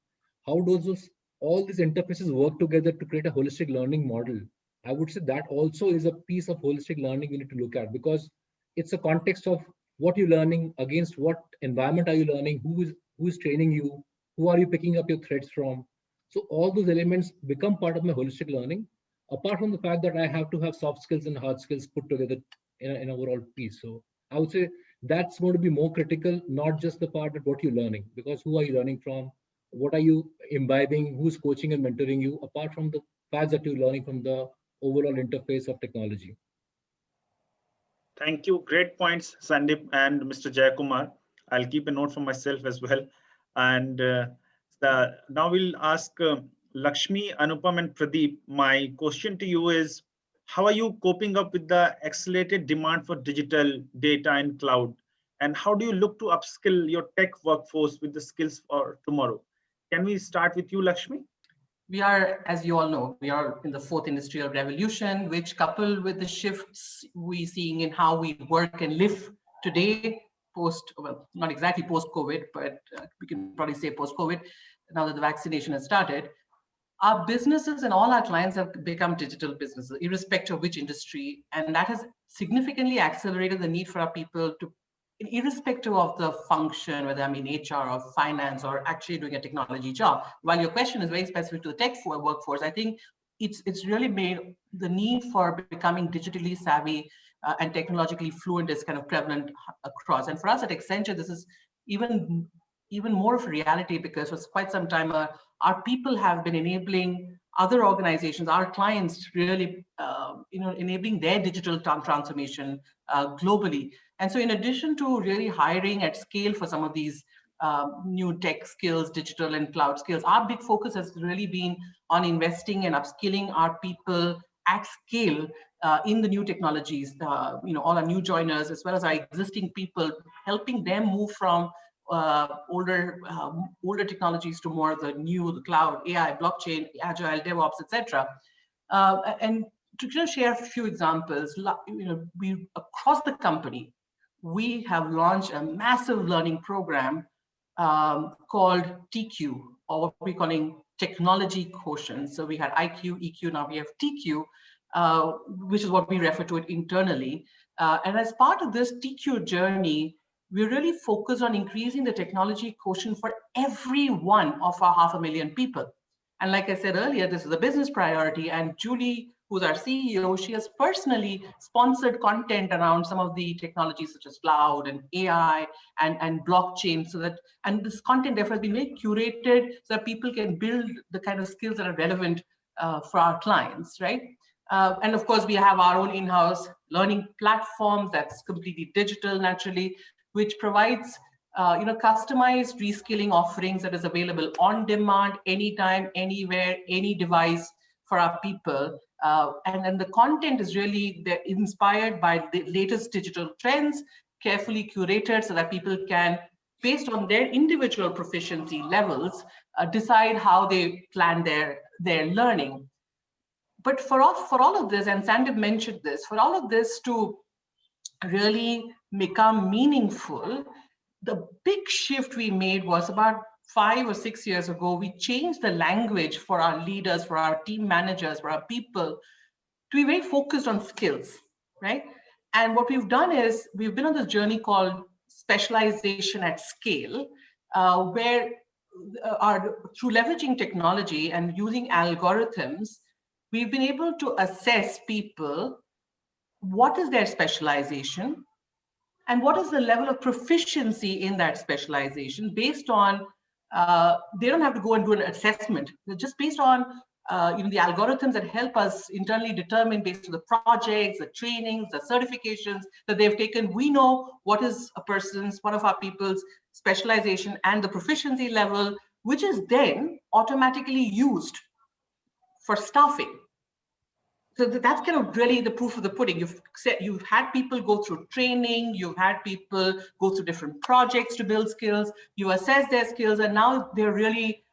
How does all these interfaces work together to create a holistic learning model? I would say that also is a piece of holistic learning we need to look at, because it's a context of what you're learning, against what environment are you learning, who is training you, who are you picking up your threads from. So all those elements become part of my holistic learning, apart from the fact that I have to have soft skills and hard skills put together in an overall piece. So I would say that's going to be more critical, not just the part of what you're learning, because who are you learning from, what are you imbibing, who's coaching and mentoring you, apart from the fact that you're learning from the overall interface of technology. Thank you. Great points, Sandeep and Mr. Jayakumar. I'll keep a note for myself as well. And now we'll ask Lakshmi, Anupam, and Pradeep. My question to you is, how are you coping up with the accelerated demand for digital data and cloud? And how do you look to upskill your tech workforce with the skills for tomorrow? Can we start with you, Lakshmi? We are, as you all know, we are in the fourth industrial revolution, which coupled with the shifts we seeing in how we work and live today, well, not exactly post-COVID, but we can probably say post-COVID, now that the vaccination has started, our businesses and all our clients have become digital businesses, irrespective of which industry. And that has significantly accelerated the need for our people to, irrespective of the function, whether I'm in HR or finance or actually doing a technology job. While your question is very specific to the tech workforce, I think it's really made the need for becoming digitally savvy and technologically fluent is kind of prevalent across. And for us at Accenture, this is even more of a reality, because for quite some time, our people have been enabling other organizations, our clients, really, enabling their digital transformation globally. And so in addition to really hiring at scale for some of these new tech skills, digital and cloud skills, our big focus has really been on investing and upskilling our people at scale in the new technologies, all our new joiners, as well as our existing people, helping them move from older technologies to more of the new, the cloud, AI, blockchain, agile, DevOps, etc. And to just share a few examples, we across the company, we have launched a massive learning program called TQ, or what we're calling technology quotient. So we had IQ, EQ, now we have TQ, which is what we refer to it internally. And as part of this TQ journey, we really focus on increasing the technology quotient for every one of our 500,000 people. And like I said earlier, this is a business priority, and Julie, who's our CEO, she has personally sponsored content around some of the technologies such as cloud and AI and blockchain, so that, and this content therefore has been very curated so that people can build the kind of skills that are relevant for our clients, right? And of course, we have our own in-house learning platforms that's completely digital, naturally, which provides customized reskilling offerings that is available on demand, anytime, anywhere, any device for our people. And then the content is really inspired by the latest digital trends, carefully curated so that people can, based on their individual proficiency levels, decide how they plan their learning. But for all of this, and Sandeep mentioned this, for all of this to really become meaningful, the big shift we made was about 5 or 6 years ago. We changed the language for our leaders, for our team managers, for our people, to be very focused on skills, right? And what we've done is we've been on this journey called specialization at scale, where through leveraging technology and using algorithms, we've been able to assess people, what is their specialization, and what is the level of proficiency in that specialization based on, they don't have to go and do an assessment. They're just based on the algorithms that help us internally determine based on the projects, the trainings, the certifications that they've taken. We know what is one of our people's specialization and the proficiency level, which is then automatically used for staffing. So that's kind of really the proof of the pudding. You've had people go through training, you've had people go through different projects to build skills, you assess their skills, and now they're really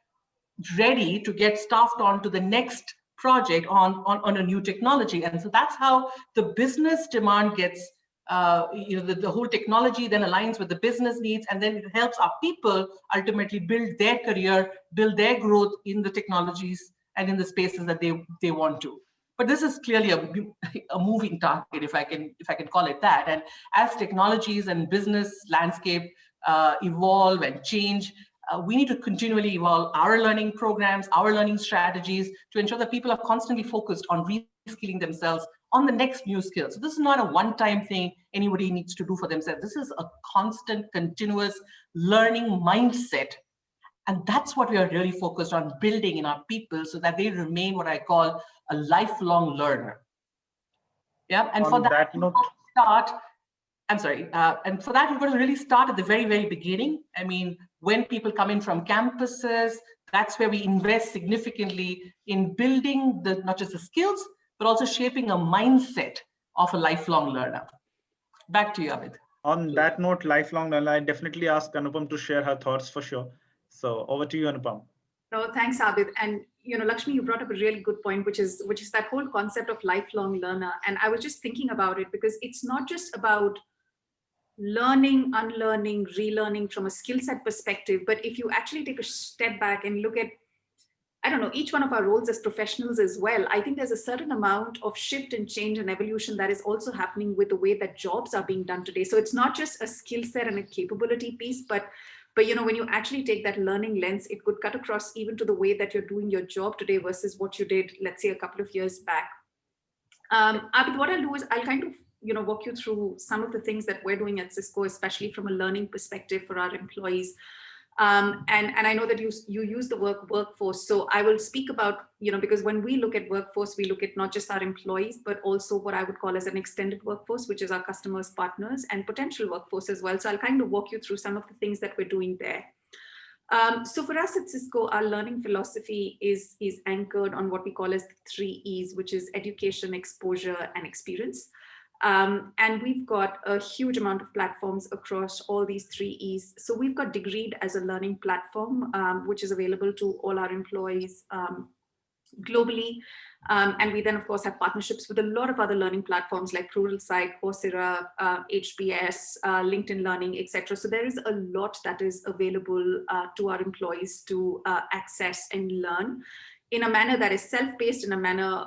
ready to get staffed on to the next project on a new technology. And so that's how the business demand gets, the whole technology then aligns with the business needs, and then it helps our people ultimately build their career, build their growth in the technologies and in the spaces that they want to. But this is clearly a moving target, if I can call it that. And as technologies and business landscape evolve and change, we need to continually evolve our learning programs, our learning strategies to ensure that people are constantly focused on reskilling themselves on the next new skill. So this is not a one-time thing anybody needs to do for themselves. This is a constant, continuous learning mindset. And that's what we are really focused on building in our people so that they remain what I call a lifelong learner. Yeah, and for that note, and for that, we're going to really start at the very, very beginning. I mean, when people come in from campuses, that's where we invest significantly in building not just the skills, but also shaping a mindset of a lifelong learner. Back to you, Abid. On that note, lifelong learner, I definitely ask Anupam to share her thoughts for sure. So over to you, Anupam. No, thanks, Abid. And Lakshmi, you brought up a really good point, which is that whole concept of lifelong learner. And I was just thinking about it because it's not just about learning, unlearning, relearning from a skill set perspective, but if you actually take a step back and look at, I don't know, each one of our roles as professionals as well, I think there's a certain amount of shift and change and evolution that is also happening with the way that jobs are being done today. So it's not just a skill set and a capability piece, but when you actually take that learning lens, it could cut across even to the way that you're doing your job today versus what you did, let's say, a couple of years back. Abid, what I'll do is I'll kind of walk you through some of the things that we're doing at Cisco, especially from a learning perspective for our employees. And I know that you use the word workforce. So I will speak about, because when we look at workforce, we look at not just our employees, but also what I would call as an extended workforce, which is our customers, partners, and potential workforce as well. So I'll kind of walk you through some of the things that we're doing there. So for us at Cisco, our learning philosophy is anchored on what we call as the 3 E's, which is education, exposure, and experience. And we've got a huge amount of platforms across all these 3 E's. So we've got Degreed as a learning platform, which is available to all our employees globally. And we then, of course, have partnerships with a lot of other learning platforms like Pluralsight, Coursera, HBS, LinkedIn Learning, etc. So there is a lot that is available to our employees to access and learn in a manner that is self-paced, in a manner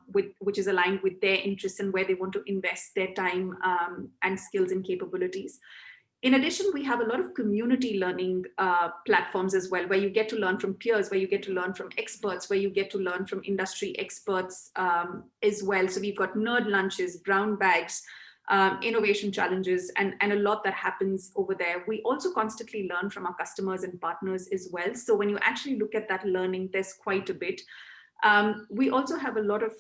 which is aligned with their interests and where they want to invest their time and skills and capabilities. In addition, we have a lot of community learning platforms as well, where you get to learn from peers, where you get to learn from experts, where you get to learn from industry experts as well. So we've got nerd lunches, brown bags, innovation challenges, and a lot that happens over there. We also constantly learn from our customers and partners as well. So when you actually look at that learning, there's quite a bit. We also have a lot of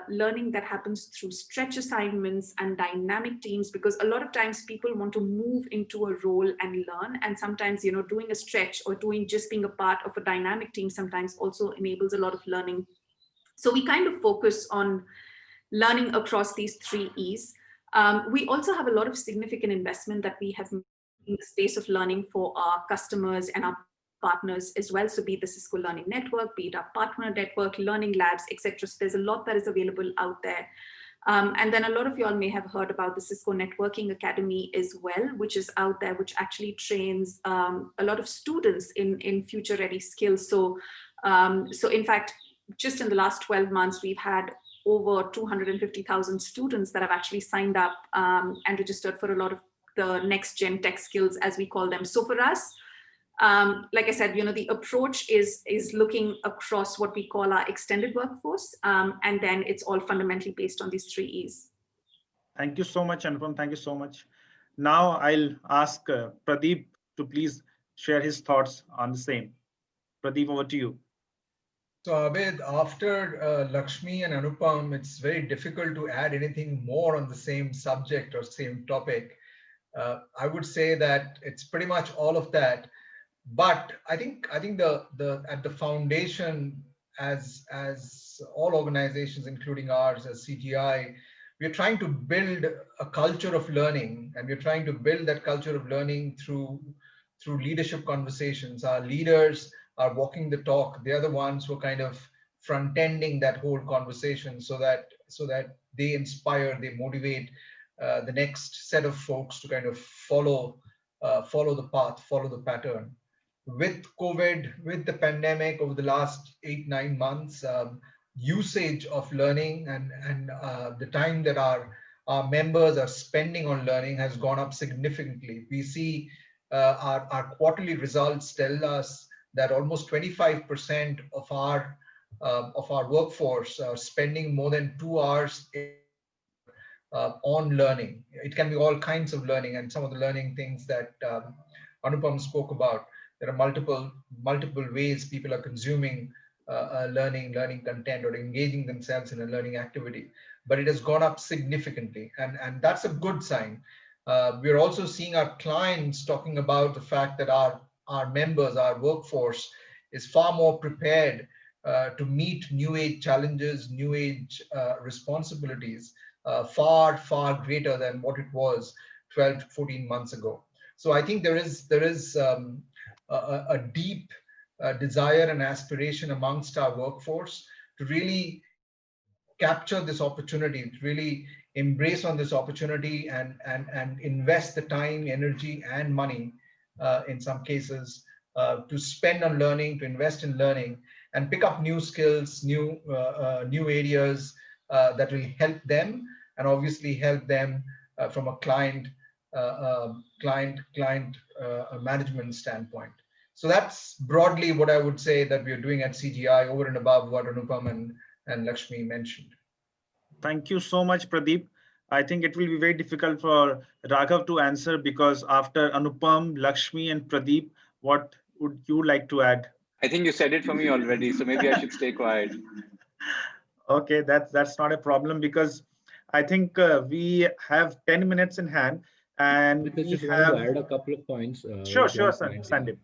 learning that happens through stretch assignments and dynamic teams, because a lot of times people want to move into a role and learn. And sometimes, you know, doing a stretch or just being a part of a dynamic team sometimes also enables a lot of learning. So we kind of focus on learning across these 3 E's. We also have a lot of significant investment that we have in the space of learning for our customers and our partners as well. So be it the Cisco Learning Network, be it our partner network, learning labs, etc. So there's a lot that is available out there. And then a lot of y'all may have heard about the Cisco Networking Academy as well, which is out there, which actually trains a lot of students in future ready skills. So, so in fact, just in the last 12 months, we've had over 250,000 students that have actually signed up and registered for a lot of the next gen tech skills, as we call them. So for us, like I said, you know, the approach is looking across what we call our extended workforce, and then it's all fundamentally based on these 3 E's. Thank you so much, Anupam. Thank you so much. Now I'll ask Pradeep to please share his thoughts on the same. Pradeep, over to you. So Abid, after Lakshmi and Anupam, it's very difficult to add anything more on the same subject or same topic. I would say that it's pretty much all of that. But I think the at the foundation, as all organizations, including ours as CGI, we're trying to build a culture of learning, and we're trying to build that culture of learning through leadership conversations. Our leaders are walking the talk. They're the ones who are kind of front-ending that whole conversation, so that they inspire, they motivate the next set of folks to kind of follow the path, follow the pattern. With COVID, with the pandemic over the last 8-9 months, usage of learning and the time that our members are spending on learning has gone up significantly. We see our quarterly results tell us that almost 25% of our workforce are spending more than 2 hours on learning. It can be all kinds of learning, and some of the learning things that Anupam spoke about. There are multiple ways people are consuming learning content or engaging themselves in a learning activity, but it has gone up significantly, and that's a good sign. We're also seeing our clients talking about the fact that our members, our workforce, is far more prepared to meet new age challenges, new age responsibilities, far greater than what it was 12 to 14 months ago. So I think there is a deep desire and aspiration amongst our workforce to really capture this opportunity, to really embrace on this opportunity and invest the time, energy, and money in some cases to spend on learning, to invest in learning, and pick up new skills, new areas that will help them, and obviously help them from a client management standpoint. So that's broadly what I would say that we are doing at CGI, over and above what Anupam and Lakshmi mentioned. Thank you so much, Pradeep. I think it will be very difficult for Raghav to answer, because after Anupam, Lakshmi, and Pradeep, what would you like to add? I think you said it for me already, so maybe I should stay quiet. Okay, that's not a problem, because I think we have 10 minutes in hand, and I just want to add a couple of points. Sure, Sandeep.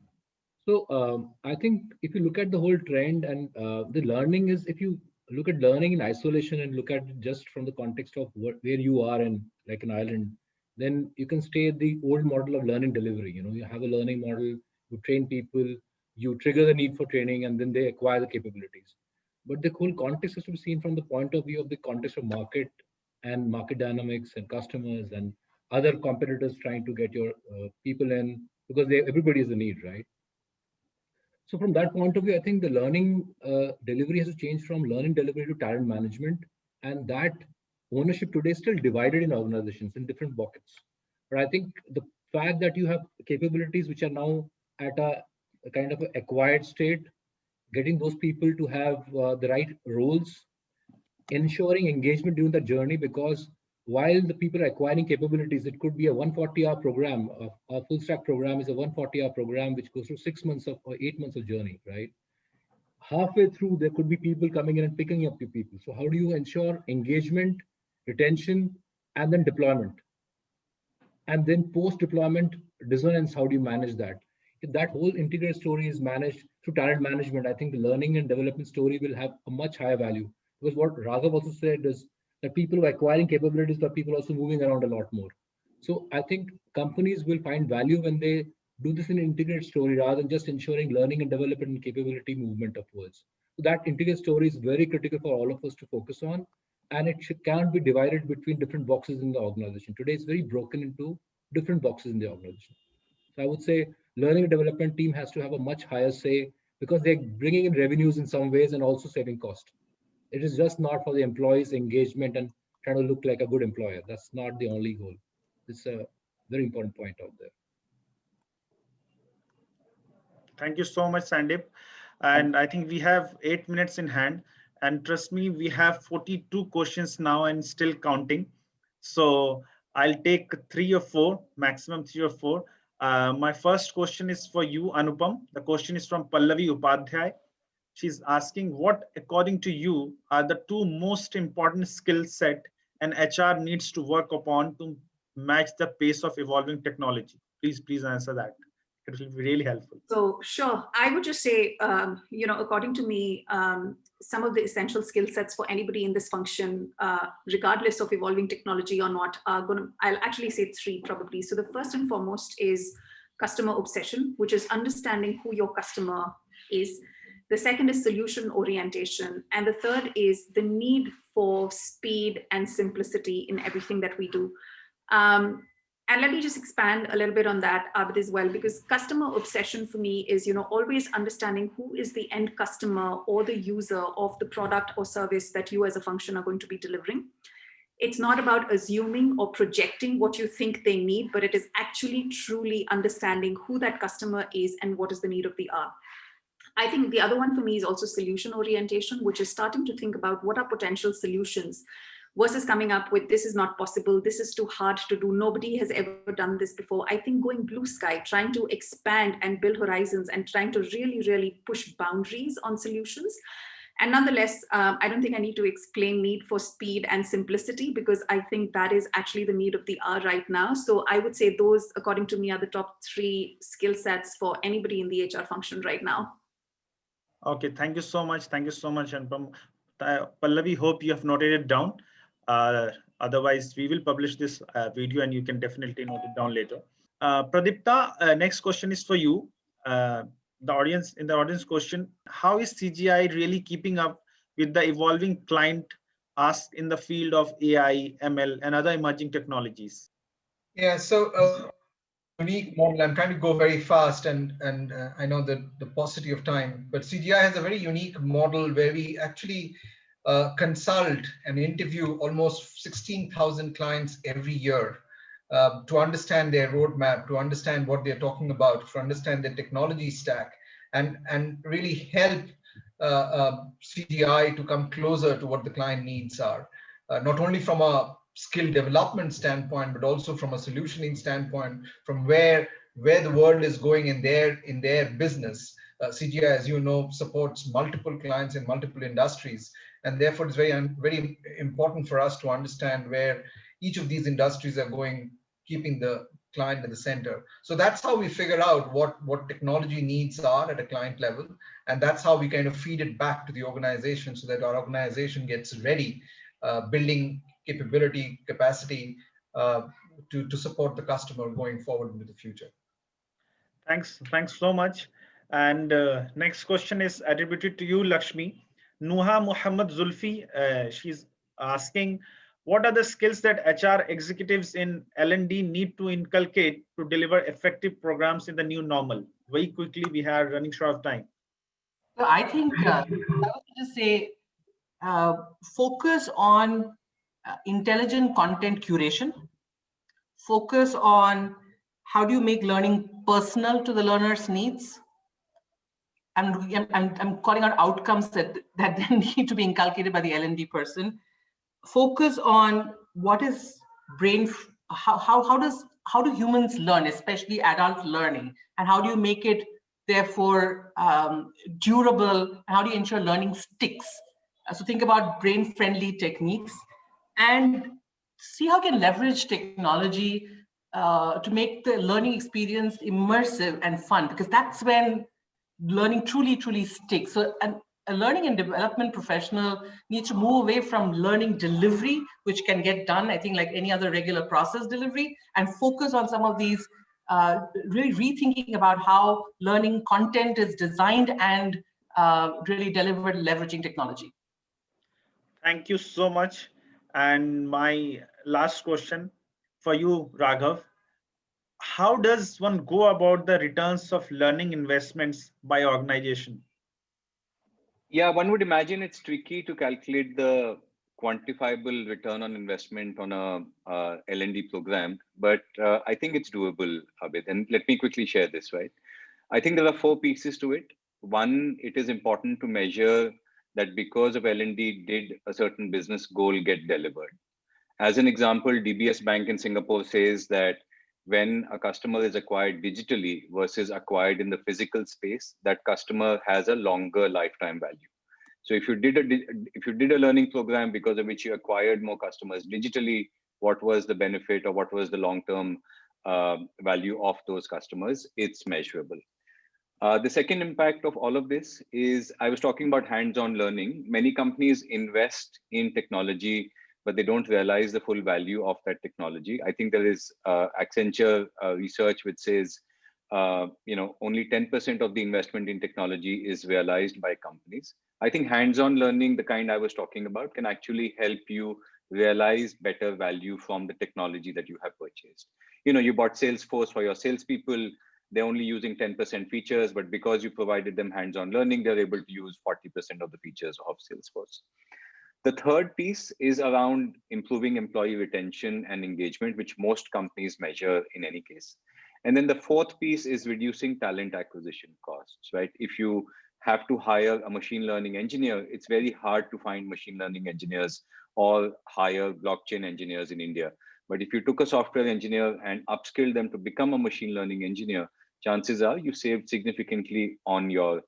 So I think if you look at the whole trend, and the learning is, if you look at learning in isolation and look at it just from the context of where you are in like an island, then you can stay at the old model of learning delivery. You know, you have a learning model, you train people, you trigger the need for training, and then they acquire the capabilities. but the whole context has to be seen from the point of view of the context of market and market dynamics and customers and other competitors trying to get your people in, because everybody is a need, right? So from that point of view, I think the learning delivery has to change from learning delivery to talent management, and that ownership today is still divided in organizations in different buckets. But I think the fact that you have capabilities which are now at a kind of acquired state, getting those people to have the right roles, ensuring engagement during the journey, because while the people are acquiring capabilities, it could be a 140-hour program. A full stack program is a 140-hour program which goes through 6 months or 8 months of journey, right? Halfway through, there could be people coming in and picking up your people. So how do you ensure engagement, retention, and then deployment? And then post-deployment dissonance, how do you manage that? If that whole integrated story is managed through talent management, I think the learning and development story will have a much higher value. Because what Raghav also said is that people are acquiring capabilities, but people are also moving around a lot more. So I think companies will find value when they do this in an integrated story rather than just ensuring learning and development and capability movement upwards. So that integrated story is very critical for all of us to focus on, and it can't be divided between different boxes in the organization. Today it's very broken into different boxes in the organization. So I would say learning and development team has to have a much higher say, because they're bringing in revenues in some ways and also saving cost. It is just not for the employees' engagement and trying to look like a good employer. That's not the only goal. It's a very important point out there. Thank you so much, Sandeep. And I think we have 8 minutes in hand. And trust me, we have 42 questions now and still counting. So I'll take 3 or 4, maximum 3 or 4. My first question is for you, Anupam. The question is from Pallavi Upadhyay. She's asking, what, according to you, are the 2 most important skill set an HR needs to work upon to match the pace of evolving technology? Please answer that. It will be really helpful. So sure, I would just say, according to me, some of the essential skill sets for anybody in this function, regardless of evolving technology or not, I'll actually say 3 probably. So the first and foremost is customer obsession, which is understanding who your customer is. The second is solution orientation. And the third is the need for speed and simplicity in everything that we do. And let me just expand a little bit on that, Abid, as well, because customer obsession for me is, always understanding who is the end customer or the user of the product or service that you as a function are going to be delivering. It's not about assuming or projecting what you think they need, but it is actually truly understanding who that customer is and what is the need of the hour. I think the other one for me is also solution orientation, which is starting to think about what are potential solutions versus coming up with, this is not possible, this is too hard to do, nobody has ever done this before. I think going blue sky, trying to expand and build horizons and trying to really, really push boundaries on solutions. And nonetheless, I don't think I need to explain need for speed and simplicity, because I think that is actually the need of the hour right now. So I would say those, according to me, are the top 3 skill sets for anybody in the HR function right now. Okay, thank you so much. Thank you so much, Anupam. Pallavi, hope you have noted it down. Otherwise, we will publish this video and you can definitely note it down later. Pradipta, next question is for you. The audience question, how is CGI really keeping up with the evolving client ask in the field of AI, ML, and other emerging technologies? Yeah, so unique model. I'm trying to go very fast, and I know the paucity of time, but CGI has a very unique model where we actually consult and interview almost 16,000 clients every year to understand their roadmap, to understand what they're talking about, to understand their technology stack, and really help CGI to come closer to what the client needs are, not only from a skill development standpoint, but also from a solutioning standpoint, from where the world is going in their business. CGI, as you know, supports multiple clients in multiple industries, and therefore it's very important for us to understand where each of these industries are going, keeping the client in the center. So that's how we figure out what technology needs are at a client level, and that's how we kind of feed it back to the organization so that our organization gets ready, building capability, capacity to support the customer going forward into the future. Thanks so much. And next question is attributed to you, Lakshmi. Nuha Muhammad Zulfi, she's asking, what are the skills that HR executives in L&D need to inculcate to deliver effective programs in the new normal? Very quickly, we are running short of time. So I think I would just say focus on intelligent content curation, focus on how do you make learning personal to the learner's needs. I'm calling out outcomes that then need to be inculcated by the L&D person. Focus on what is how do humans learn, especially adult learning, and how do you make it therefore durable, and how do you ensure learning sticks? So think about brain-friendly techniques and see how you can leverage technology to make the learning experience immersive and fun, because that's when learning truly sticks. So a learning and development professional needs to move away from learning delivery, which can get done, I think, like any other regular process delivery, and focus on some of these, really rethinking about how learning content is designed and really delivered leveraging technology. Thank you so much. And my last question for you, Raghav. How does one go about the returns of learning investments by organization? Yeah, one would imagine it's tricky to calculate the quantifiable return on investment on a L&D program, but I think it's doable, Abid. And let me quickly share this, right? I think there are 4 pieces to it. One, it is important to measure that because of L&D, did a certain business goal get delivered? As an example, DBS Bank in Singapore says that when a customer is acquired digitally versus acquired in the physical space, that customer has a longer lifetime value. So if you did a learning program because of which you acquired more customers digitally, what was the benefit or what was the long-term value of those customers? It's measurable. The second impact of all of this is, I was talking about hands-on learning. Many companies invest in technology, but they don't realize the full value of that technology. I think there is Accenture research which says, only 10% of the investment in technology is realized by companies. I think hands-on learning, the kind I was talking about, can actually help you realize better value from the technology that you have purchased. You bought Salesforce for your salespeople. They're only using 10% features, but because you provided them hands-on learning, they're able to use 40% of the features of Salesforce. The third piece is around improving employee retention and engagement, which most companies measure in any case. And then the fourth piece is reducing talent acquisition costs, right? If you have to hire a machine learning engineer, it's very hard to find machine learning engineers or hire blockchain engineers in India. But if you took a software engineer and upskilled them to become a machine learning engineer, chances are you saved significantly on your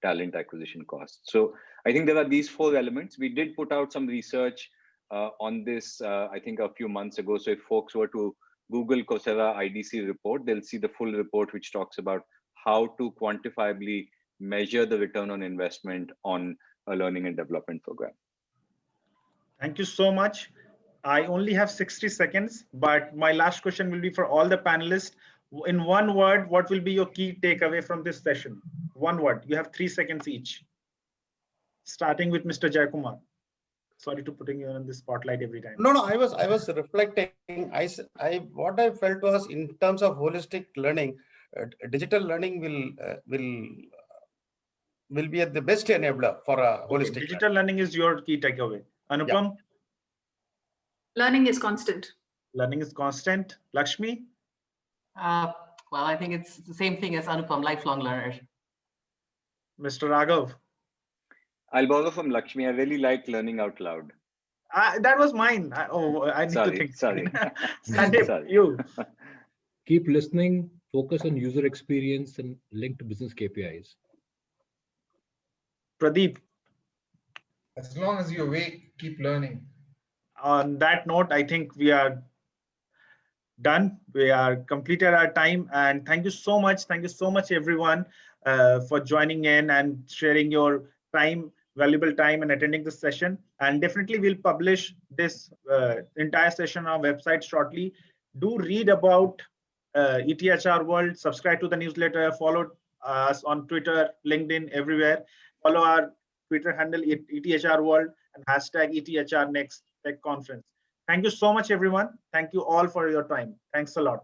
talent acquisition costs. So I think there are these 4 elements. We did put out some research on this, I think a few months ago. So if folks were to Google Coursera IDC report, they'll see the full report, which talks about how to quantifiably measure the return on investment on a learning and development program. Thank you so much. I only have 60 seconds, but my last question will be for all the panelists. In one word, what will be your key takeaway from this session? One word. You have 3 seconds each. Starting with Mr. Jayakumar. Sorry to putting you on the spotlight every time. No, I was reflecting. What I felt was, in terms of holistic learning, digital learning will be the best enabler for a holistic. Digital learning is your key takeaway. Anupam? Yeah. Learning is constant. Learning is constant. Lakshmi? Well, I think it's the same thing as Anupam, lifelong learner. Mr. Raghav? I'll borrow from Lakshmi. I really like learning out loud. That was mine. I need to think. Sorry. Sandeep, Sorry. You. Keep listening, focus on user experience and link to business KPIs. Pradeep? As long as you're awake, keep learning. On that note, I think we are done. We are completed our time, and thank you so much. Thank you so much, everyone, for joining in and sharing your time, valuable time, and attending this session. And definitely we'll publish this entire session on our website shortly. Do read about ETHR World, subscribe to the newsletter, follow us on Twitter, LinkedIn, everywhere. Follow our Twitter handle ETHR World, and hashtag ETHR Next Tech Conference. Thank you so much, everyone. Thank you all for your time. Thanks a lot.